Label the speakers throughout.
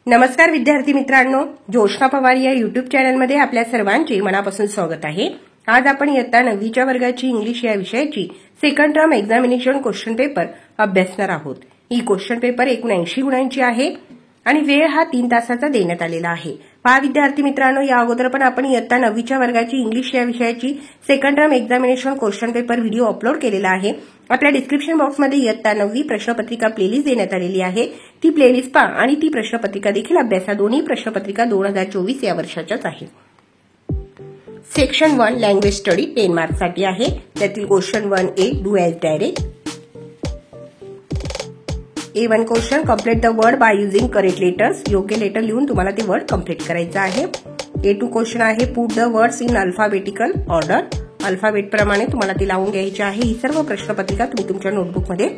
Speaker 1: नमस्कार विद्यार्थी मित्रांनो, जोशना पवार या युट्यूब चॅनलमध्ये आपल्या सर्वांचे मनापासून स्वागत आहे। आज आपण इयत्ता 9वीच्या वर्गाची इंग्लिश या विषयाची second term examination question paper अभ्यासणार आहोत। ही क्वेश्चन पेपर 79 गुणांची आहे आणि वेळ हा 3 तासाचा देण्यात आलेला आहे। पहा विद्यार्थी मित्रांनो, या अगोदर पण आपण इयत्ता 9वीच्या वर्गाची इंग्लिश या विषयाची second term examination question paper video upload केलेला आहे। आपल्या डिस्क्रिप्शन बॉक्समध्ये इयत्ता 9वी प्रश्नपत्रिका प्लेलिस्ट देण्यात आलेली आहे। ती प्लेलिस्ट पहा आणि ती प्रश्नपत्रिका देखील अभ्यासा। दोन्ही प्रश्नपत्रिका 2024 या वर्षाच्याच आहेत। सेक्शन 1 लँग्वेज स्टडी 10 मार्क्ससाठी आहे। त्यातील question 1A do as direct. A1 question complete the word by using correct letters. योग्य लेटर लिहून तुम्हाला ते वर्ड कंप्लीट करायचं आहे। A2 क्वेश्चन आहे put the words in alphabetical order. Alphabet प्रमाणे तुम्हाला ती लावून घ्यायची आहे। ही सर्व प्रश्नपत्रिका तुम्ही तुमच्या नोटबुकमध्ये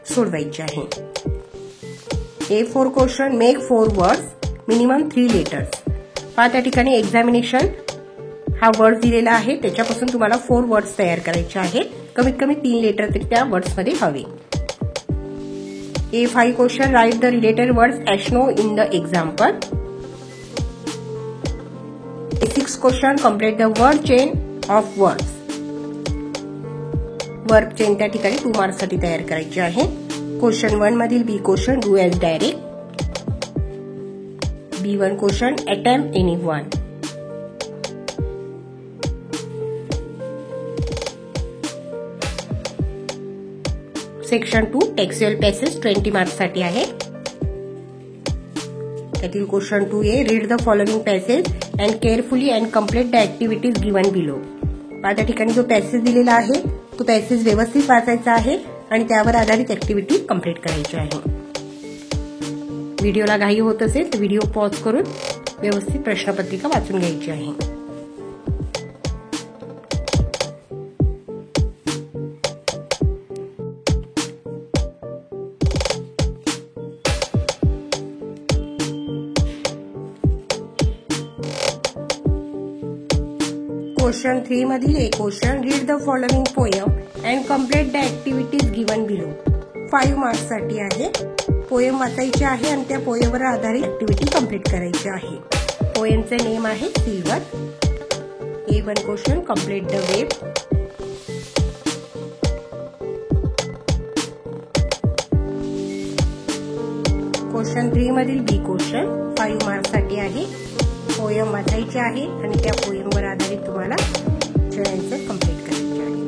Speaker 1: सोडवायची आहे। A4 question make 4 words minimum 3 letters. पहा त्या ठिकाणी एक्झामिनेशन हा वर्ड दिलेला आहे, त्याच्यापासून तुम्हाला 4 वर्ड्स तयार करायचे आहेत। कमीत कमी 3 लेटर तरी त्या वर्ड्समध्ये हवे। A5 question right the related words as no in the example. A6 question complete the word chain of words. Verb chain त्या ठिकाणी 2 मार्क्ससाठी तयार करायची आहे। क्वेश्चन 1 मधील B question do as direct. B1 question attempt anyone. Section 2 textual passage 20 मार्क्ससाठी आहे। त्यातील question 2A read the following passage and carefully and complete the activities given below. त्या ठिकाणी जो पॅसेज दिलेला आहे तो पॅसेज व्यवस्थित वाचायचा आहे आणि त्यावर आधारित ऍक्टिव्हिटी कंप्लीट करायची आहे। व्हिडिओला घाई होत असेल तर व्हिडिओ पॉज करून व्यवस्थित प्रश्नपत्रिका वाचून घ्यायची आहे। क्वेश्चन 3 मधील एक question read the following poem and complete the activities given below. 5 मार्क्ससाठी आहे। पोएम वाचायची आहे आणि त्या पोएमवर आधारित ऍक्टिव्हिटी कंप्लीट करायची आहे। पोएमचे नेम आहे silver. A1 question complete the web. Question 3 मधील बी क्वेश्चन 5 मार्क्ससाठी आहे। पोएम वाचायची आहे आणि त्या पोएमवर आधारित तुम्हाला आन्सर कंप्लीट करायचे आहे।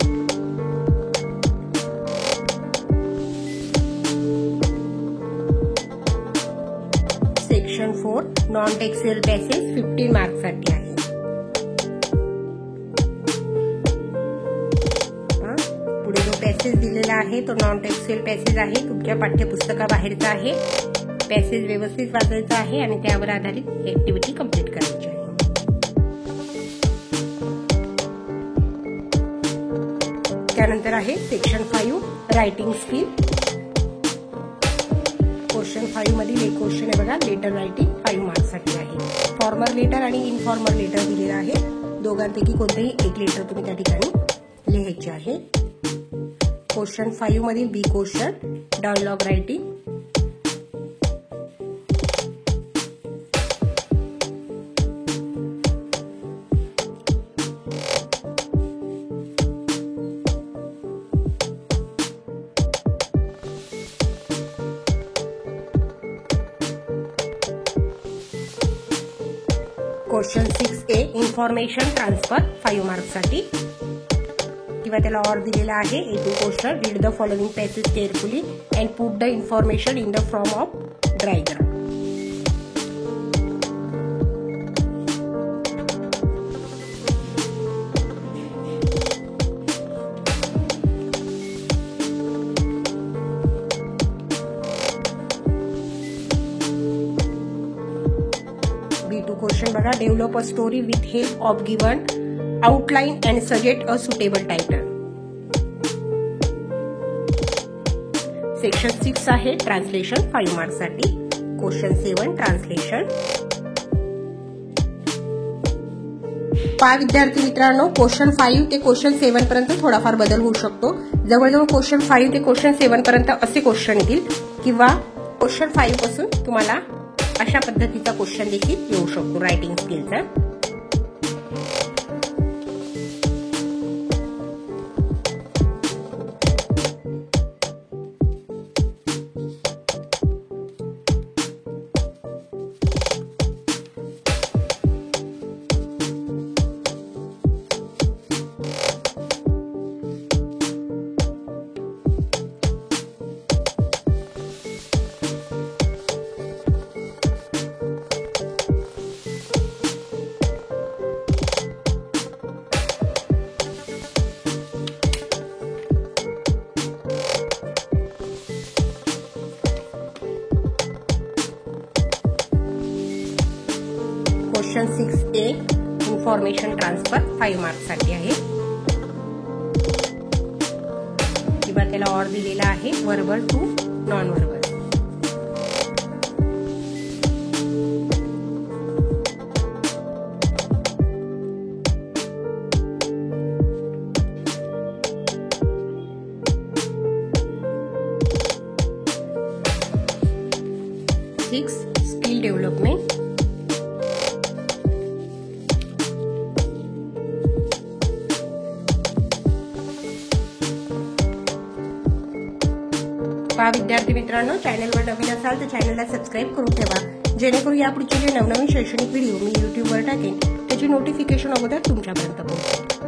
Speaker 1: सेक्शन 4 नॉन टेक्स्चुअल पॅसेज 15 मार्क्ससाठी आहे। पुढे जो पॅसेज दिलेला आहे तो नॉन टेक्स्चुअल पॅसेज आहे, तुमच्या पाठ्यपुस्तकाबाहेरचा आहे। पॅसेज व्यवस्थित वाचायचा आहे आणि त्यावर आधारित ऍक्टिव्हिटी कंप्लीट करायची आहे। त्यानंतर आहे सेक्शन 5 रायटिंग स्किल। क्वेश्चन 5 मधील एक क्वेश्चन आहे बघा, लेटर रायटिंग 5 मार्क्ससाठी आहे। फॉर्मल लेटर आणि इनफॉर्मल लेटर दिलेला आहे। दोघांपैकी कोणतेही एक लेटर तुम्ही त्या ठिकाणी लिहायचे आहे। क्वेश्चन 5 मधील B question dialogue writing. Question 6A information transfer 5 मार्क्ससाठी किंवा त्याला ऑर दिलेला आहे। A2 question read the following passage carefully and put the information in the form of diagram. Question बघा, develop a story with help of given outline and suggest a suitable title. Section 6 आहे translation 5 मार्क्ससाठी। Question 7 translation. पहा विद्यार्थी मित्रांनो, question 5 ते question 7 पर्यंत थोडाफार बदल होऊ शकतो। जवळजवळ क्वेश्चन 5 ते क्वेश्चन 7 पर्यंत असे क्वेश्चन येतील किंवा क्वेश्चन 5 पासून तुम्हाला अशा पद्धतीचा क्वेश्चन देखील येऊ शकतो रायटिंग स्किलचा। क्वेश्चन 6A इन्फॉर्मेशन ट्रान्सफर 5 मार्क्ससाठी आहे किंवा त्याला ऑर दिलेला आहे verbal to non verbal. Skill development, विद्यार्थी मित्रांनो, चॅनलवर नवीन असाल तर चॅनलला सबस्क्राईब करून ठेवा, जेणेकरून यापुढचे जे नवनवीन शैक्षणिक व्हिडिओ मी युट्यूबवर टाकेन त्याची नोटिफिकेशन अगोदर तुमच्यापर्यंत पोहोचेल।